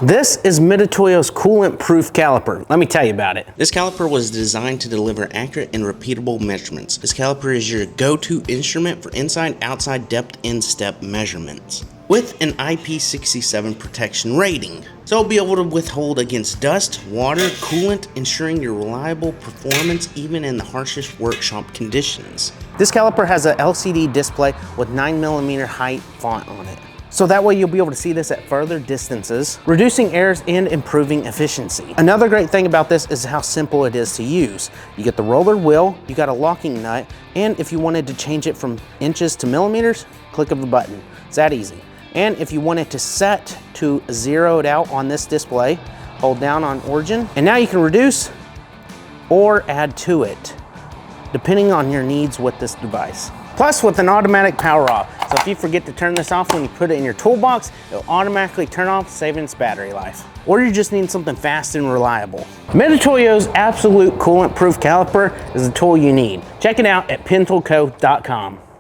This is Mitutoyo's coolant-proof caliper. Let me tell you about it. This caliper was designed to deliver accurate and repeatable measurements. This caliper is your go-to instrument for inside-outside depth and step measurements, with an IP67 protection rating. So it'll be able to withhold against dust, water, coolant, ensuring your reliable performance even in the harshest workshop conditions. This caliper has a LCD display with 9mm height font on it. So that way you'll be able to see this at further distances, reducing errors and improving efficiency. Another great thing about this is how simple it is to use. You get the roller wheel, you got a locking nut, and if you wanted to change it from inches to millimeters, click of a button. It's that easy. And if you want it to set to zeroed out on this display, hold down on origin, and now you can reduce or add to it, depending on your needs with this device. Plus with an automatic power off. So if you forget to turn this off when you put it in your toolbox, it'll automatically turn off, saving its battery life. Or you just need something fast and reliable. Mitutoyo's absolute coolant-proof caliper is the tool you need. Check it out at pentoolco.com.